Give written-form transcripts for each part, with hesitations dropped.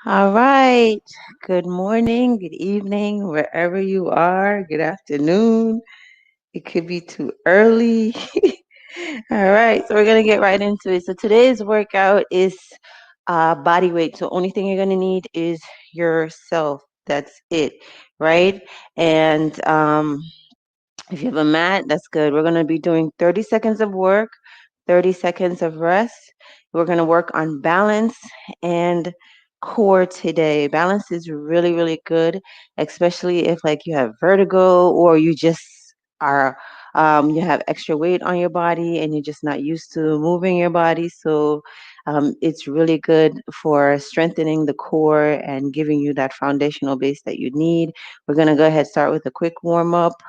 All right. Good morning, good evening, wherever you are. Good afternoon. It could be too early. All right. So we're going to get right into it. So today's workout is body weight. So only thing you're going to need is yourself. That's it. Right. And if you have a mat, that's good. We're going to be doing 30 seconds of work, 30 seconds of rest. We're going to work on balance and core today. Balance is really, really good, especially if like you have vertigo or you just are you have extra weight on your body and you're just not used to moving your body. So it's really good for strengthening the core and giving you that foundational base that you need. We're going to go ahead start with a quick warm up.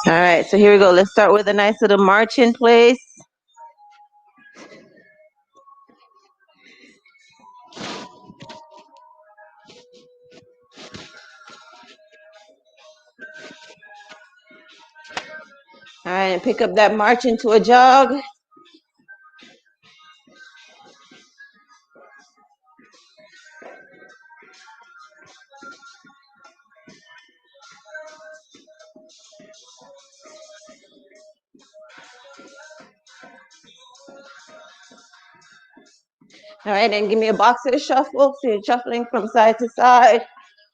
All right, so here we go. Let's start with a nice little march in place. All right, and pick up that march into a jog. All right, and give me a boxer shuffle. So you're shuffling from side to side,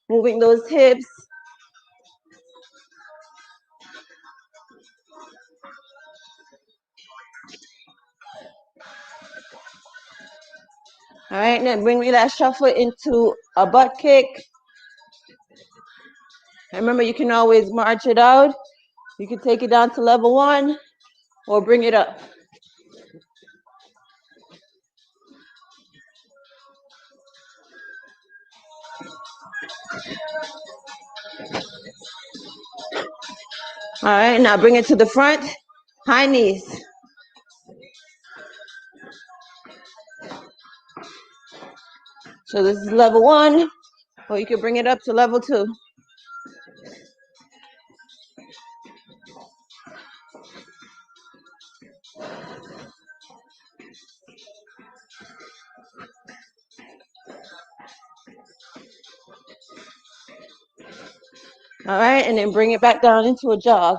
moving those hips. All right, now bring me that shuffle into a butt kick. And remember, you can always march it out. You can take it down to level 1 or bring it up. All right, now bring it to the front, high knees. So this is level 1, or you can bring it up to level 2. All right, and then bring it back down into a jog.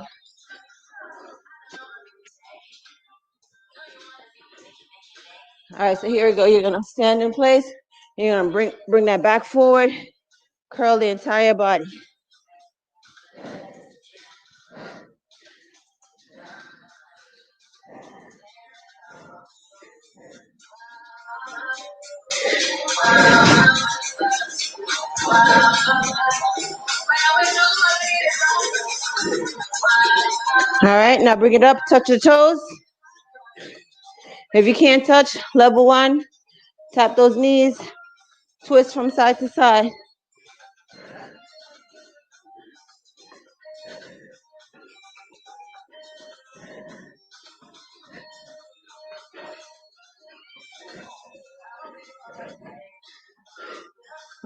All right, so here we go. You're gonna stand in place. You're gonna bring that back forward, curl the entire body. All right, now bring it up, touch your toes. If you can't touch, level 1, tap those knees, twist from side to side.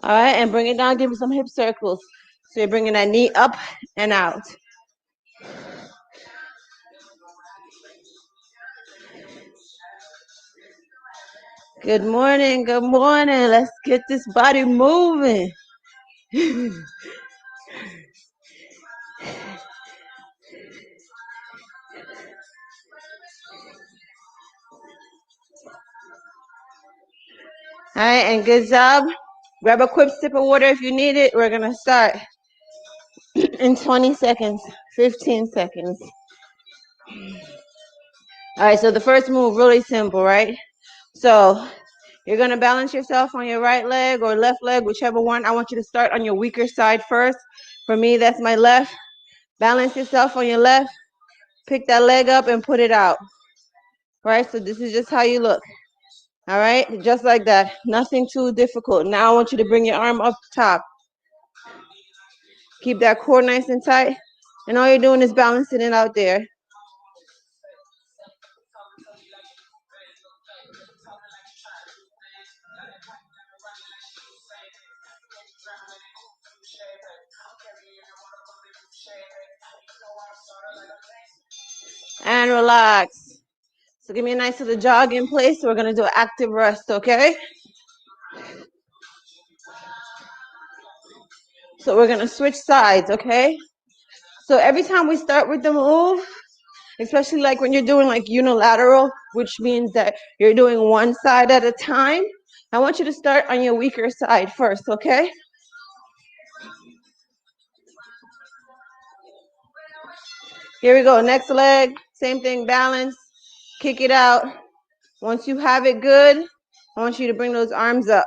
All right, and bring it down, give me some hip circles. So you're bringing that knee up and out. Good morning, good morning. Let's get this body moving. All right, and good job. Grab a quick sip of water if you need it. We're gonna start in 20 seconds, 15 seconds. All right, so the first move, really simple, right? So you're gonna balance yourself on your right leg or left leg, whichever one. I want you to start on your weaker side first. For me, that's my left. Balance yourself on your left. Pick that leg up and put it out. Right, so this is just how you look. All right, just like that. Nothing too difficult. Now I want you to bring your arm up top. Keep that core nice and tight. And all you're doing is balancing it out there. And relax. So give me a nice little jog in place. We're gonna do an active rest, okay? So we're gonna switch sides, okay? So every time we start with the move, especially like when you're doing like unilateral, which means that you're doing one side at a time, I want you to start on your weaker side first, okay? Here we go, next leg, same thing, balance, kick it out. Once you have it good, I want you to bring those arms up.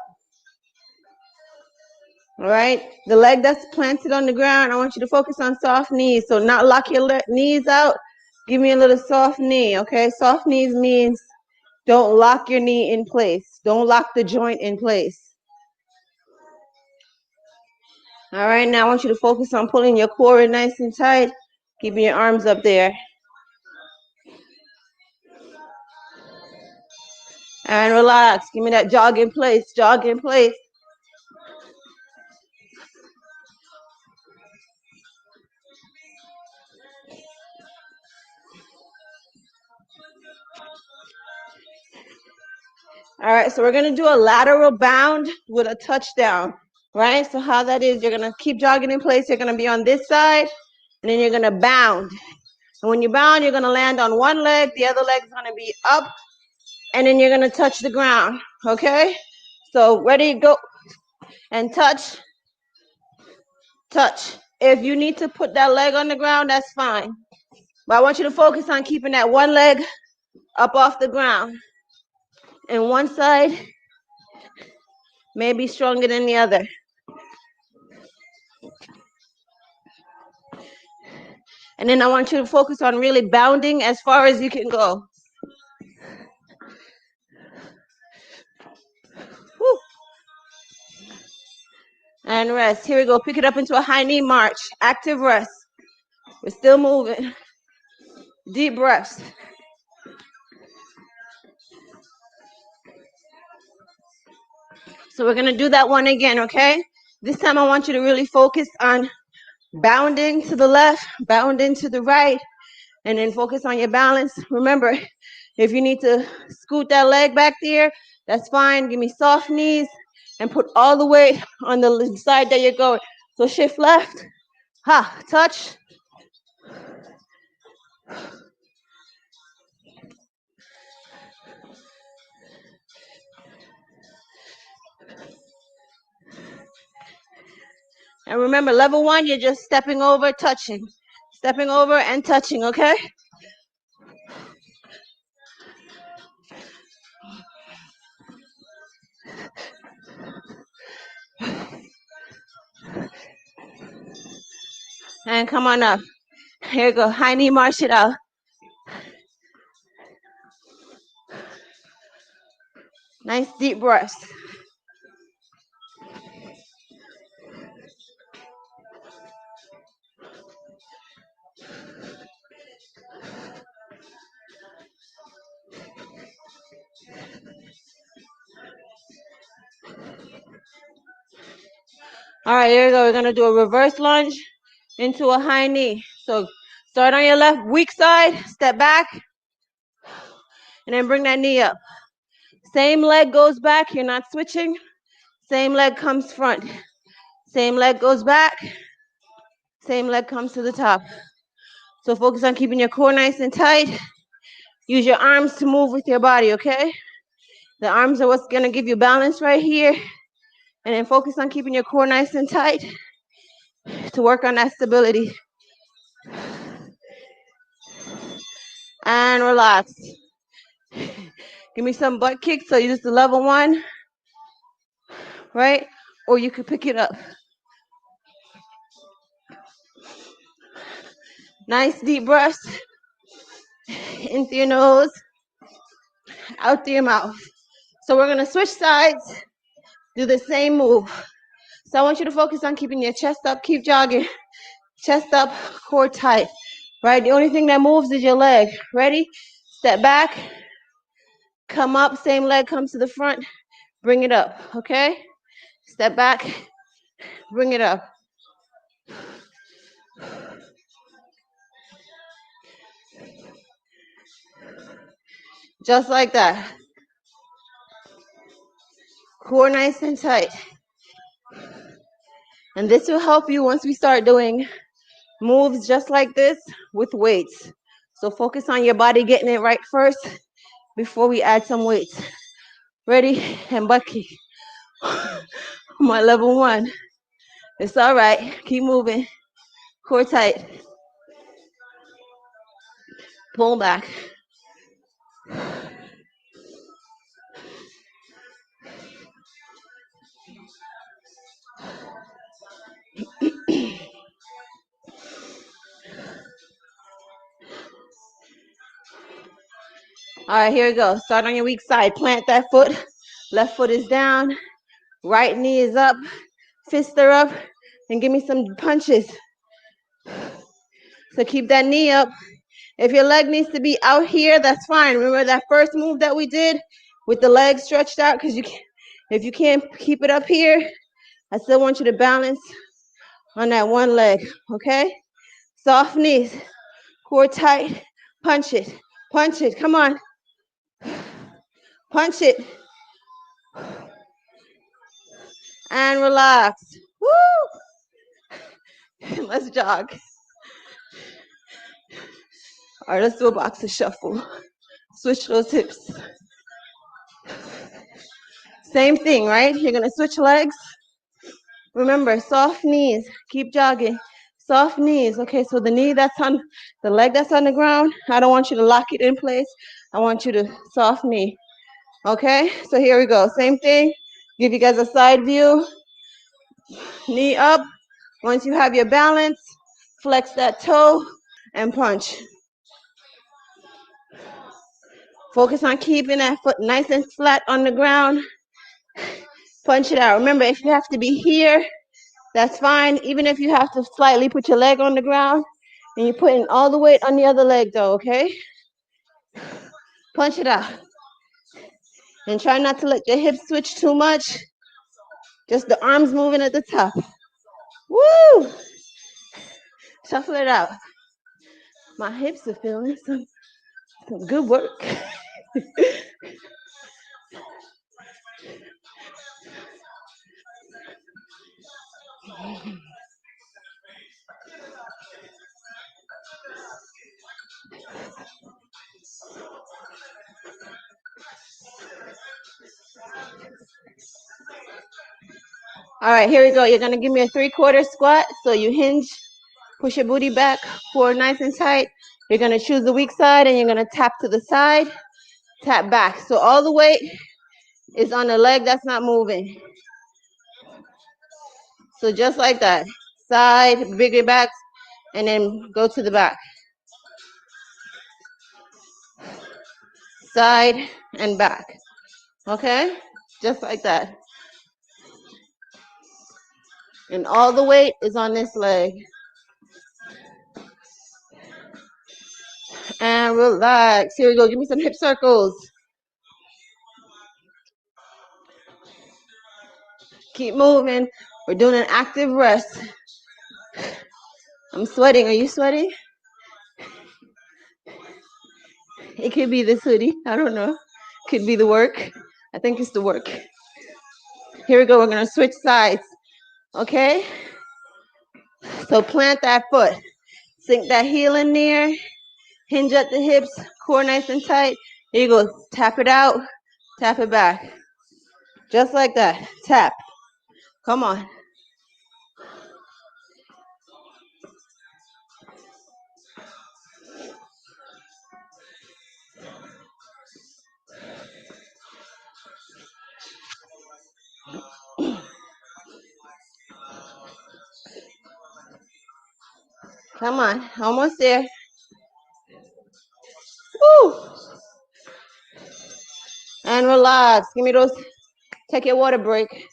All right, the leg that's planted on the ground, I want you to focus on soft knees. So not lock your knees out. Give me a little soft knee, okay? Soft knees means don't lock your knee in place. Don't lock the joint in place. All right, now I want you to focus on pulling your core in nice and tight, keeping your arms up there. And relax. Give me that jog in place, jog in place. All right, so we're gonna do a lateral bound with a touchdown, right? So how that is, you're gonna keep jogging in place. You're gonna be on this side, and then you're gonna bound. And when you bound, you're gonna land on one leg, the other leg's gonna be up, and then you're gonna touch the ground, okay? So ready, go, and touch, touch. If you need to put that leg on the ground, that's fine. But I want you to focus on keeping that one leg up off the ground. And one side may be stronger than the other. And then I want you to focus on really bounding as far as you can go. Woo. And rest. Here we go. Pick it up into a high knee march. Active rest. We're still moving. Deep breaths. So we're going to do that one again, okay? This time I want you to really focus on bounding to the left, bounding to the right, and then focus on your balance. Remember, if you need to scoot that leg back there, that's fine. Give me soft knees and put all the weight on the side that you're going. So shift left, ha, touch. And remember, level one, you're just stepping over, touching. Stepping over and touching, okay? And come on up. Here you go. High knee, march it out. Nice deep breaths. All right, here we go. We're going to do a reverse lunge into a high knee. So start on your left, weak side, step back, and then bring that knee up. Same leg goes back. You're not switching. Same leg comes front. Same leg goes back. Same leg comes to the top. So focus on keeping your core nice and tight. Use your arms to move with your body, okay? The arms are what's going to give you balance right here. And then focus on keeping your core nice and tight to work on that stability. And relax. Give me some butt kicks. So you just the level one, right? Or you could pick it up. Nice deep breaths into your nose, out through your mouth. So we're gonna switch sides, do the same move. So I want you to focus on keeping your chest up, keep jogging. Chest up, core tight, right? The only thing that moves is your leg. Ready? Step back, come up, same leg comes to the front, bring it up, okay? Step back, bring it up. Just like that. Core nice and tight. And this will help you once we start doing moves just like this with weights. So focus on your body getting it right first before we add some weights. Ready? And butt kick. My level 1. It's all right. Keep moving. Core tight. Pull back. All right, here we go. Start on your weak side. Plant that foot. Left foot is down. Right knee is up. Fists are up. And give me some punches. So keep that knee up. If your leg needs to be out here, that's fine. Remember that first move that we did with the leg stretched out? Because if you can't keep it up here, I still want you to balance on that one leg, okay? Soft knees, core tight, punch it, come on. Punch it, and relax. Woo! Let's jog. All right, let's do a boxer shuffle. Switch those hips. Same thing, right? You're gonna switch legs. Remember, soft knees, keep jogging. Soft knees, okay, so the leg that's on the ground, I don't want you to lock it in place. I want you to soft knee, okay? So here we go, same thing. Give you guys a side view, knee up. Once you have your balance, flex that toe and punch. Focus on keeping that foot nice and flat on the ground. Punch it out. Remember, if you have to be here, that's fine. Even if you have to slightly put your leg on the ground and you're putting all the weight on the other leg though, okay? Punch it out. And try not to let your hips switch too much. Just the arms moving at the top. Woo! Shuffle it out. My hips are feeling some good work. All right, here we go. You're gonna give me a 3/4 squat. So you hinge, push your booty back, core nice and tight. You're gonna choose the weak side and you're gonna tap to the side, tap back. So all the weight is on the leg that's not moving. So just like that, side, bigger back, and then go to the back. Side and back, okay? Just like that. And all the weight is on this leg. And relax. Here we go. Give me some hip circles. Keep moving. We're doing an active rest. I'm sweating. Are you sweating? It could be this hoodie. I don't know. Could be the work. I think it's the work. Here we go. We're going to switch sides. Okay? So plant that foot. Sink that heel in there. Hinge at the hips. Core nice and tight. Here you go. Tap it out. Tap it back. Just like that. Tap. Come on. Come on. Almost there. Woo! And relax. Give me those. Take your water break.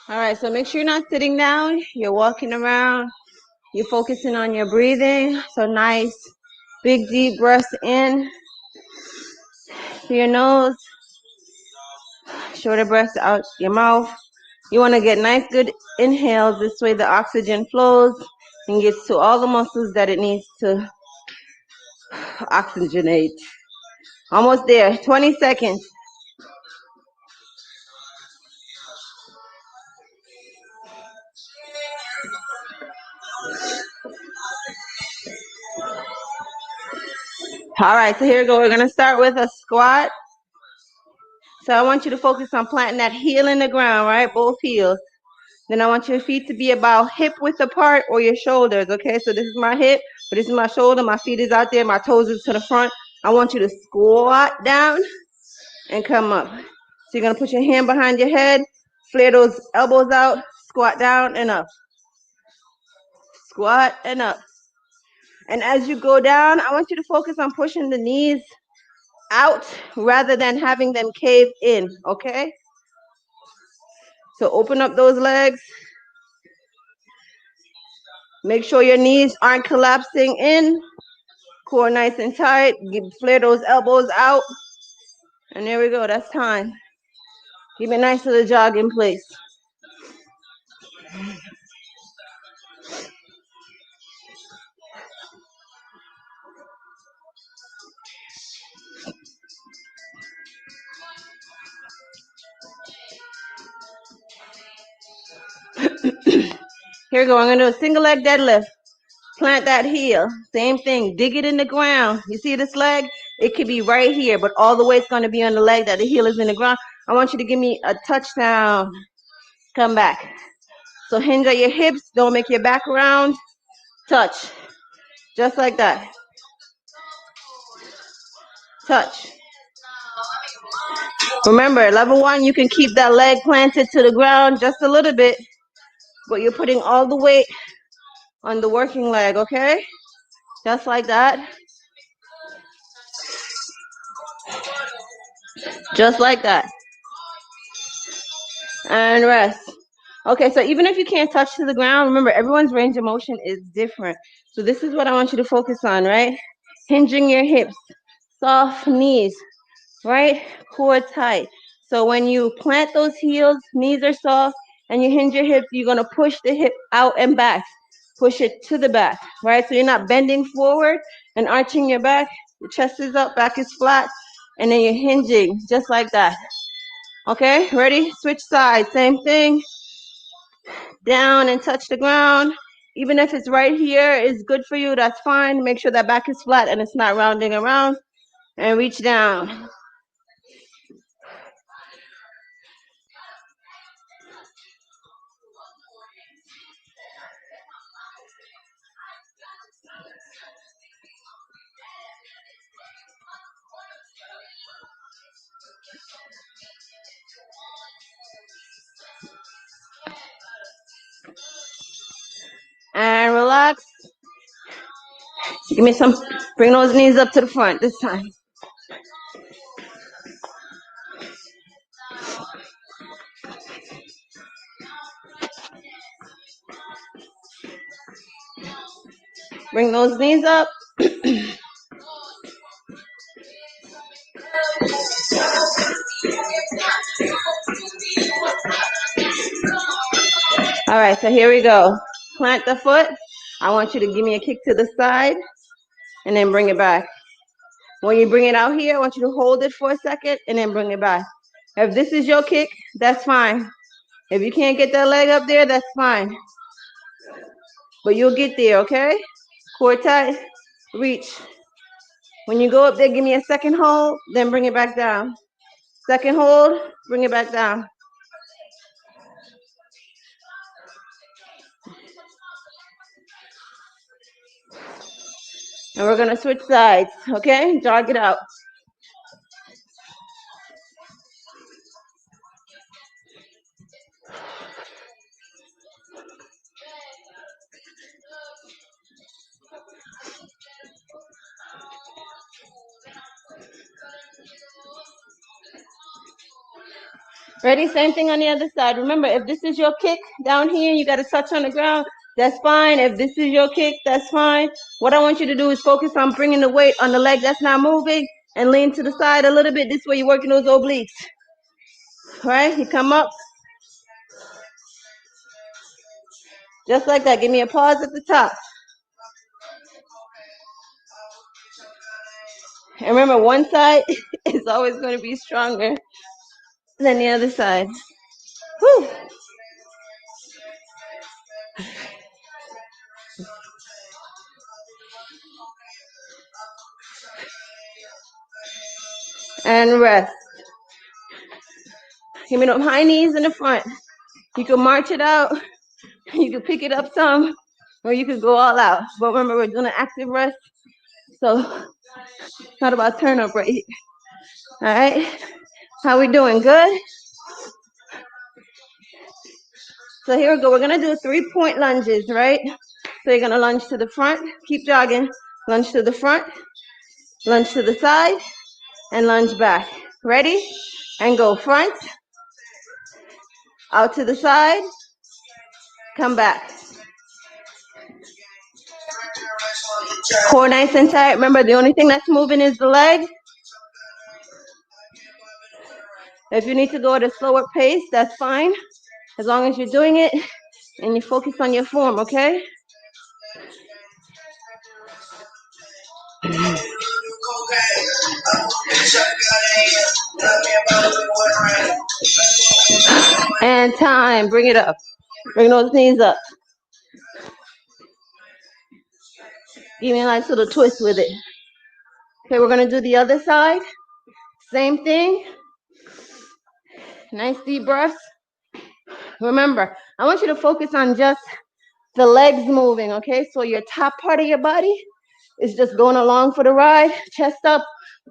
All right, so make sure you're not sitting down. You're walking around. You're focusing on your breathing. So nice, big, deep breaths in through your nose, shorter breaths out your mouth. You want to get nice, good inhales. This way the oxygen flows and gets to all the muscles that it needs to oxygenate. Almost there. 20 seconds. All right, so here we go. We're going to start with a squat. So I want you to focus on planting that heel in the ground, right? Both heels. Then I want your feet to be about hip width apart or your shoulders, okay? So this is my hip, but this is my shoulder. My feet is out there. My toes is to the front. I want you to squat down and come up. So you're going to put your hand behind your head, flare those elbows out, squat down and up. Squat and up. And as you go down, I want you to focus on pushing the knees out rather than having them cave in, okay? So open up those legs. Make sure your knees aren't collapsing in. Core nice and tight. Flare those elbows out. And there we go. That's time. Keep it nice to the jog in place. Here we go. I'm going to do a single leg deadlift. Plant that heel. Same thing. Dig it in the ground. You see this leg? It could be right here, but all the weight's going to be on the leg that the heel is in the ground. I want you to give me a touchdown. Come back. So hinge at your hips. Don't make your back round. Touch. Just like that. Touch. Remember, level 1, you can keep that leg planted to the ground just a little bit, but you're putting all the weight on the working leg, okay? Just like that. Just like that. And rest. Okay, so even if you can't touch to the ground, remember, everyone's range of motion is different. So this is what I want you to focus on, right? Hinging your hips, soft knees, right? Core tight. So when you plant those heels, knees are soft, and you hinge your hips, you're going to push the hip out and back. Push it to the back, right? So you're not bending forward and arching your back. Your chest is up, back is flat, and then you're hinging just like that. Okay, ready? Switch sides, same thing. Down and touch the ground. Even if it's right here is good for you, that's fine. Make sure that back is flat and it's not rounding around. And reach down. And relax. Give me some, bring those knees up to the front this time. Bring those knees up. All right, so here we go. Plant the foot. I want you to give me a kick to the side and then bring it back. When you bring it out here, I want you to hold it for a second and then bring it back. If this is your kick, that's fine. If you can't get that leg up there, that's fine. But you'll get there, okay? Core tight, reach. When you go up there, give me a second hold, then bring it back down. Second hold, bring it back down. And we're gonna switch sides, okay? Jog it out. Ready? Same thing on the other side. Remember, if this is your kick down here, you got to touch on the ground. That's fine. If this is your kick, that's fine. What I want you to do is focus on bringing the weight on the leg that's not moving and lean to the side a little bit. This way you're working those obliques. Right? You come up just like that. Give me a pause at the top. And remember, one side is always going to be stronger than the other side. Whew. And rest. Give me them high knees in the front. You can march it out. You can pick it up some, or you could go all out. But remember, we're doing an active rest, so it's not about turn up right here. All right? How we doing? Good? So here we go. We're going to do 3-point lunges, right? So you're going to lunge to the front. Keep jogging. Lunge to the front. Lunge to the side. And lunge back. Ready? And go front. Out to the side. Come back. Core nice and tight. Remember, the only thing that's moving is the leg. If you need to go at a slower pace, that's fine. As long as you're doing it and you focus on your form, okay? And time. Bring it up. Bring those knees up. Give me a nice little twist with it. Okay, we're going to do the other side. Same thing. Nice deep breaths. Remember, I want you to focus on just the legs moving, okay? So your top part of your body is just going along for the ride. Chest up,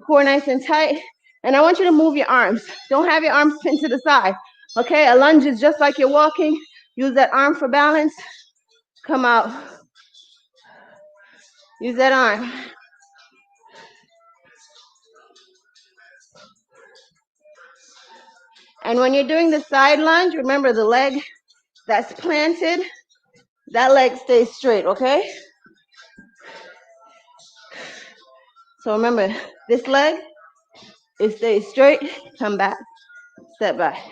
core nice and tight. And I want you to move your arms. Don't have your arms pinned to the side, okay? A lunge is just like you're walking. Use that arm for balance. Come out. Use that arm. And when you're doing the side lunge, remember the leg that's planted, that leg stays straight, okay? So remember, this leg, it stays straight, come back, step back.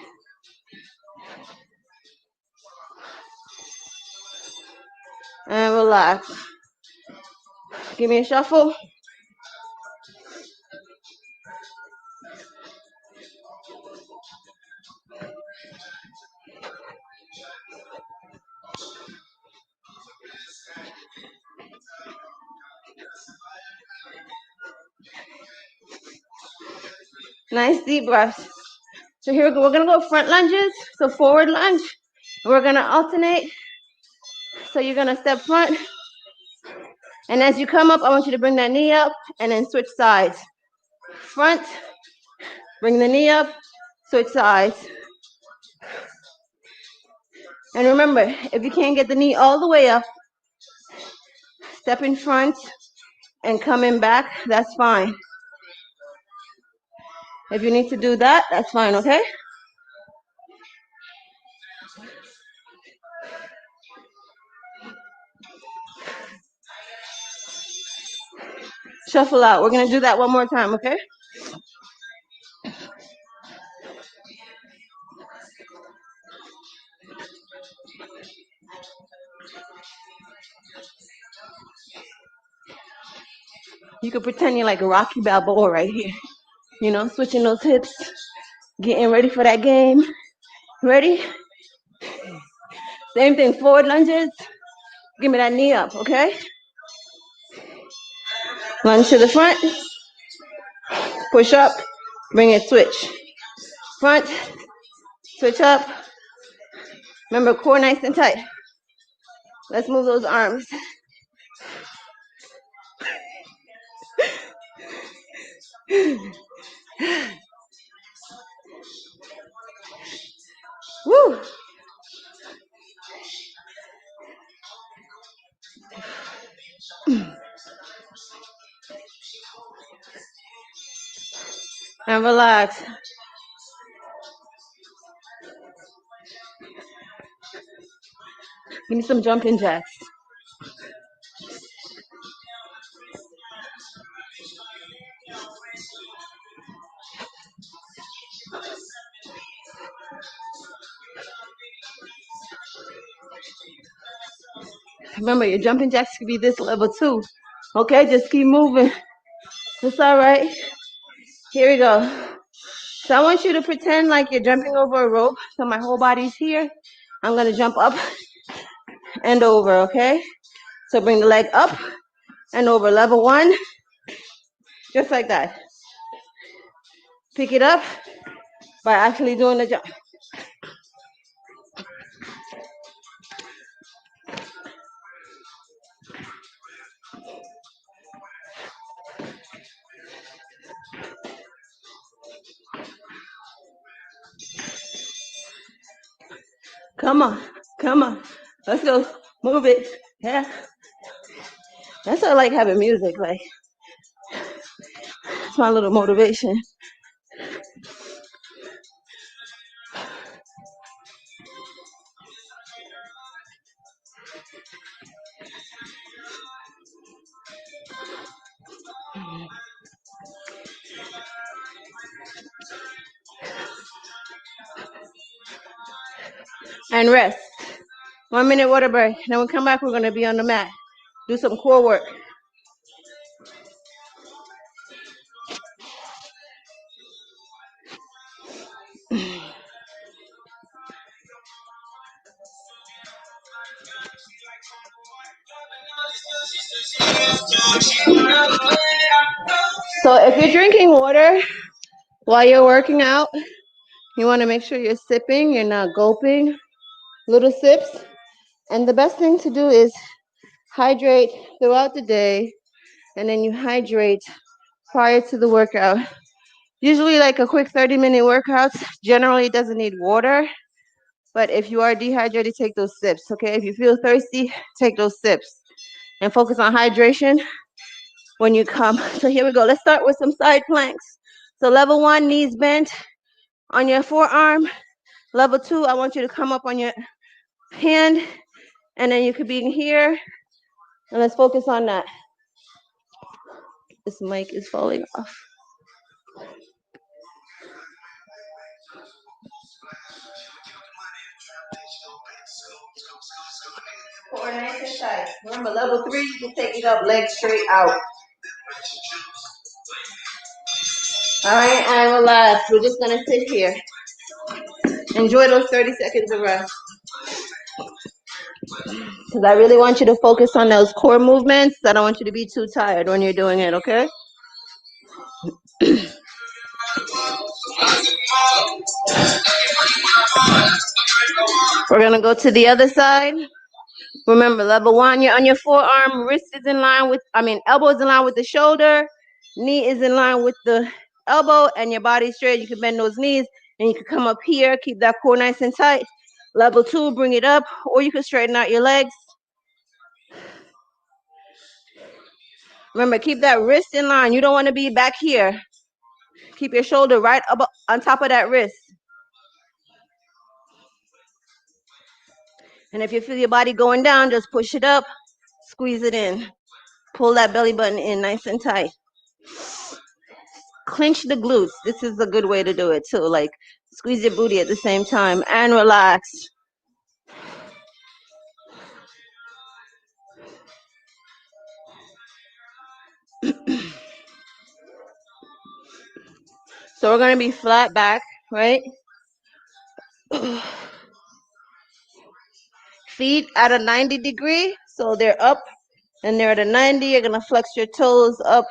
And relax. Give me a shuffle. Nice deep breaths. So here we go. We're gonna go front lunges. So forward lunge. We're gonna alternate. So you're gonna step front. And as you come up, I want you to bring that knee up and then switch sides. Front, bring the knee up, switch sides. And remember, if you can't get the knee all the way up, step in front and coming back, that's fine. If you need to do that, that's fine, okay? Shuffle out. We're gonna do that one more time, okay? You could pretend you're like a Rocky Balboa right here. You know, switching those hips, getting ready for that game. Ready? Same thing, forward lunges. Give me that knee up, okay? Lunge to the front. Push up. Bring it, switch. Front. Switch up. Remember, core nice and tight. Let's move those arms. Woo! And relax. Give me some jumping jacks. Remember, your jumping jacks could be this level too. Okay, just keep moving. It's all right. Here we go. So I want you to pretend like you're jumping over a rope. So my whole body's here. I'm gonna jump up and over, okay? So bring the leg up and over. Level one, just like that. Pick it up by actually doing the jump. Come on, come on. Let's go. Move it. Yeah. That's why I like having music. Like, it's my little motivation. And rest. 1 minute water break. Then we come back, we're gonna be on the mat. Do some core work. So if you're drinking water while you're working out, you want to make sure you're sipping, you're not gulping, little sips. And the best thing to do is hydrate throughout the day, and then you hydrate prior to the workout. Usually like a quick 30-minute workout generally doesn't need water, but if you are dehydrated, take those sips, okay? If you feel thirsty, take those sips and focus on hydration when you come. So here we go. Let's start with some side planks. So level one, knees bent on your forearm. Level two, I want you to come up on your hand, and then you could be in here. And let's focus on that. This mic is falling off. Core nice and tight. Remember, level three, you can take it up, legs straight out. All right, and relax. We're just gonna sit here. Enjoy those 30 seconds of rest. Because I really want you to focus on those core movements. I don't want you to be too tired when you're doing it, okay? We're gonna go to the other side. Remember, level one, you're on your forearm, wrist is in line with, elbow is in line with the shoulder, knee is in line with the elbow, and your body straight. You can bend those knees, and you can come up here, keep that core nice and tight. Level two, bring it up, or you can straighten out your legs. Remember, keep that wrist in line. You don't want to be back here. Keep your shoulder right up on top of that wrist. And if you feel your body going down, just push it up, squeeze it in. Pull that belly button in nice and tight. Clench the glutes. This is a good way to do it too. Like, squeeze your booty at the same time and relax. So we're gonna be flat back, right? Feet at a 90 degree, so they're up and they're at a 90. You're gonna flex your toes up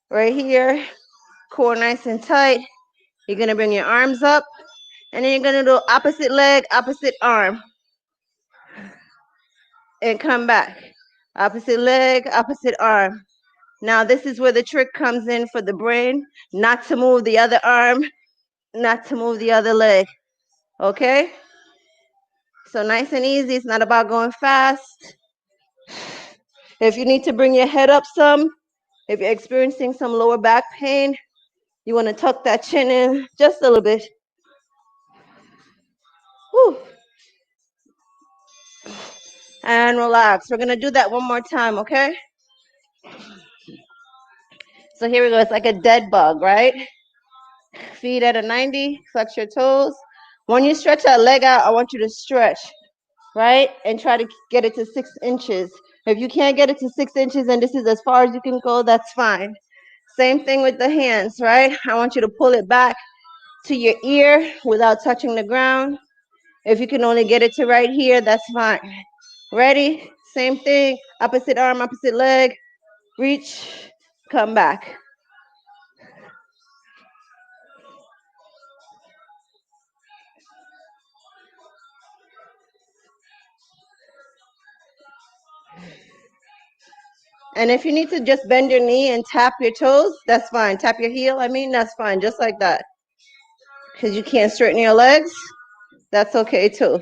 right here, core nice and tight. You're gonna bring your arms up, and then you're gonna do opposite leg, opposite arm, and come back. Opposite leg, opposite arm. Now this is where the trick comes in for the brain, not to move the other arm, not to move the other leg, okay? So nice and easy, it's not about going fast. If you need to bring your head up some, if you're experiencing some lower back pain, you wanna tuck that chin in just a little bit. Whew. And relax. We're gonna do that one more time, okay? So here we go. It's like a dead bug, right? Feet at a 90, flex your toes. When you stretch that leg out, I want you to stretch, right? And try to get it to 6 inches. If you can't get it to 6 inches and this is as far as you can go, that's fine. Same thing with the hands, right? I want you to pull it back to your ear without touching the ground. If you can only get it to right here, that's fine. Ready? Same thing. Opposite arm, opposite leg. Reach, come back. And if you need to just bend your knee and tap your toes, that's fine. Tap your heel, that's fine. Just like that. Because you can't straighten your legs, that's okay too.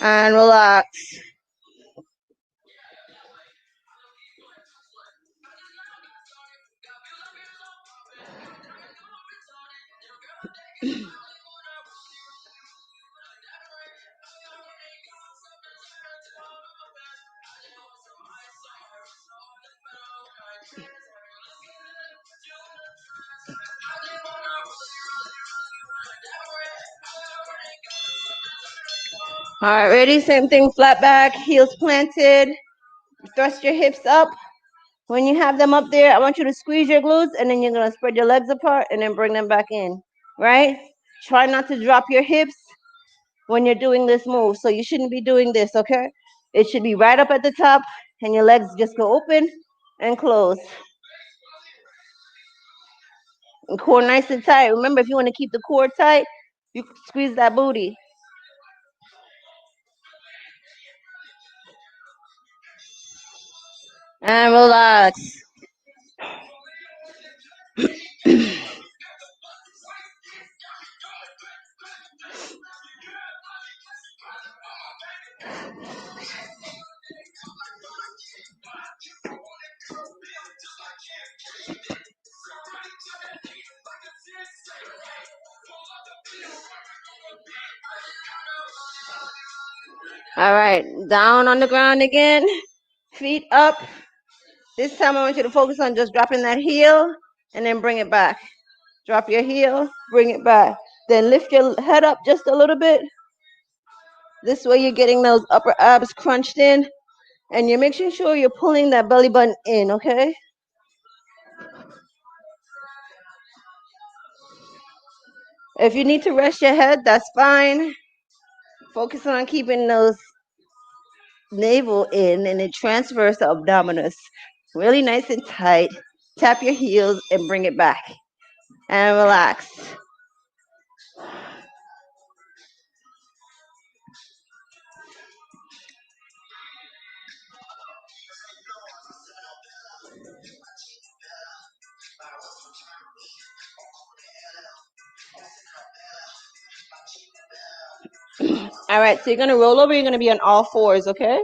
And relax. All right, ready? Same thing, flat back, heels planted. Thrust your hips up. When you have them up there, I want you to squeeze your glutes and then you're gonna spread your legs apart and then bring them back in, right? Try not to drop your hips when you're doing this move. So you shouldn't be doing this, okay? It should be right up at the top and your legs just go open and close. And core nice and tight. Remember, if you want to keep the core tight, you squeeze that booty. And relax. All right, down on the ground again. Feet up. This time I want you to focus on just dropping that heel and then bring it back. Drop your heel, bring it back. Then lift your head up just a little bit. This way you're getting those upper abs crunched in and you're making sure you're pulling that belly button in, okay? If you need to rest your head, that's fine. Focus on keeping those navel in and it transfers to abdominis. Really nice and tight. Tap your heels and bring it back. And relax. All right, so you're gonna roll over, you're gonna be on all fours, okay?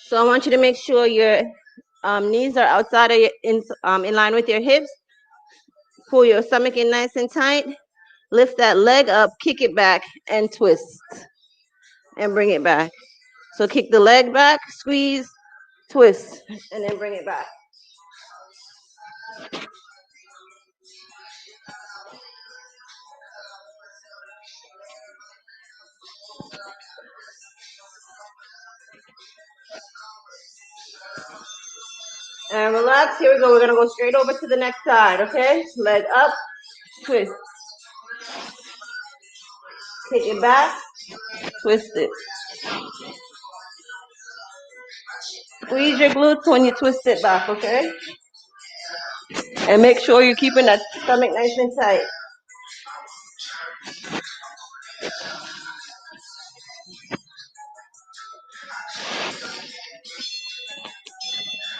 So I want you to make sure your knees are outside of your, in line with your hips. Pull your stomach in nice and tight. Lift that leg up, kick it back, and twist. And bring it back. So kick the leg back, squeeze, twist, and then bring it back. And relax. Here we go. We're going to go straight over to the next side, okay? Leg up, twist. Kick it back, twist it. Squeeze your glutes when you twist it back, okay? And make sure you're keeping that stomach nice and tight.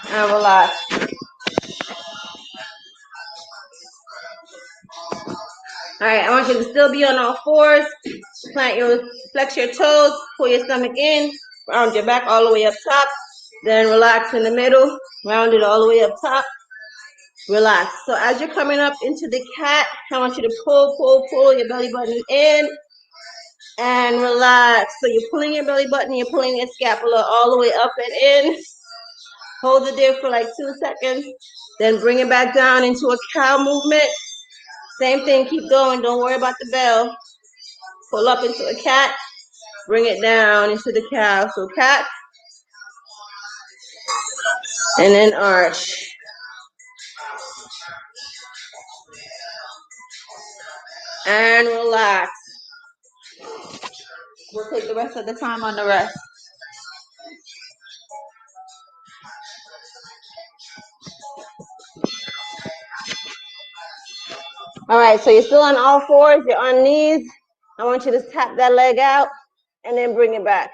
And relax. All right, I want you to still be on all fours. Flex your toes, pull your stomach in, round your back all the way up top. Then relax in the middle, round it all the way up top. Relax. So as you're coming up into the cat, I want you to pull your belly button in and relax. So you're pulling your belly button, you're pulling your scapula all the way up and in. Hold it there for like 2 seconds. Then bring it back down into a cow movement. Same thing, keep going. Don't worry about the bell. Pull up into a cat. Bring it down into the cow. So cat, and then arch. And relax. We'll take the rest of the time on the rest. All right, so you're still on all fours, you're on knees. I want you to tap that leg out and then bring it back.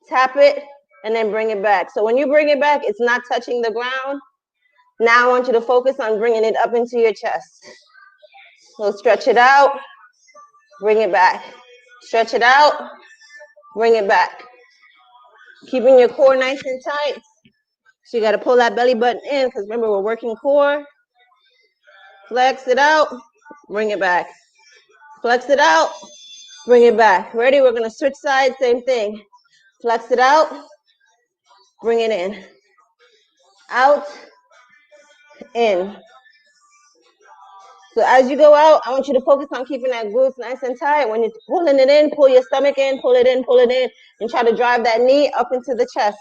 Tap it and then bring it back. So when you bring it back, it's not touching the ground. Now I want you to focus on bringing it up into your chest. So stretch it out, bring it back. Stretch it out, bring it back. Keeping your core nice and tight. So you got to pull that belly button in because remember, we're working core. Flex it out, bring it back. Flex it out, bring it back. Ready? We're going to switch sides, same thing. Flex it out, bring it in. Out, in. So as you go out, I want you to focus on keeping that glutes nice and tight. When you're pulling it in, pull your stomach in, pull it in, pull it in, and try to drive that knee up into the chest.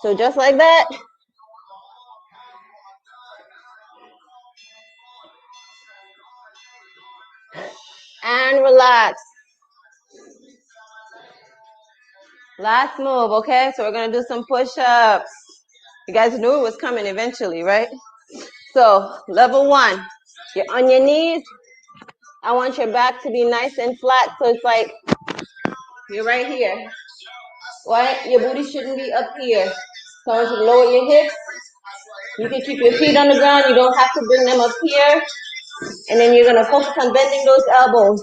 So just like that. And relax. Last move, okay? So we're going to do some push-ups. You guys knew it was coming eventually, right? So level 1, you're on your knees. I want your back to be nice and flat. So it's like you're right here. Right? Your booty shouldn't be up here. So I want you to lower your hips. You can keep your feet on the ground. You don't have to bring them up here. And then you're going to focus on bending those elbows.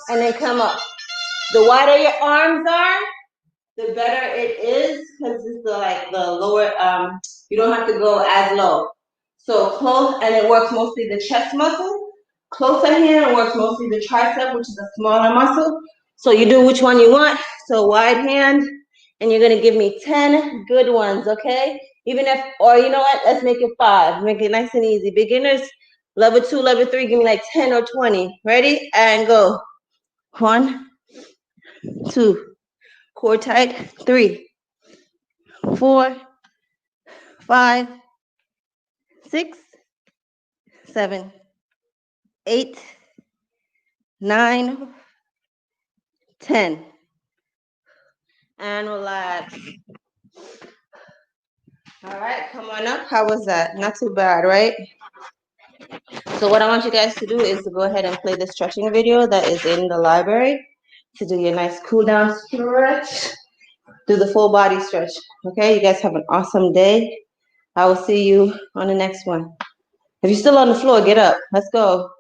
And then come up. The wider your arms are, the better it is because it's the lower, you don't have to go as low. So close, and it works mostly the chest muscle. Closer hand works mostly the tricep, which is a smaller muscle. So you do which one you want. So wide hand, and you're gonna give me 10 good ones, okay? Even if, or you know what, let's make it 5. Make it nice and easy. Beginners, level 2, level 3, give me like 10 or 20. Ready? And go. 1, 2. Core tight. 3, 4, 5, 6, 7, 8, 9, 10. And relax. All right, come on up. How was that? Not too bad, right? So what I want you guys to do is to go ahead and play the stretching video that is in the library to do your nice cool down stretch. Do the full body stretch. Okay, you guys have an awesome day. I will see you on the next one. If you're still on the floor, get up. Let's go.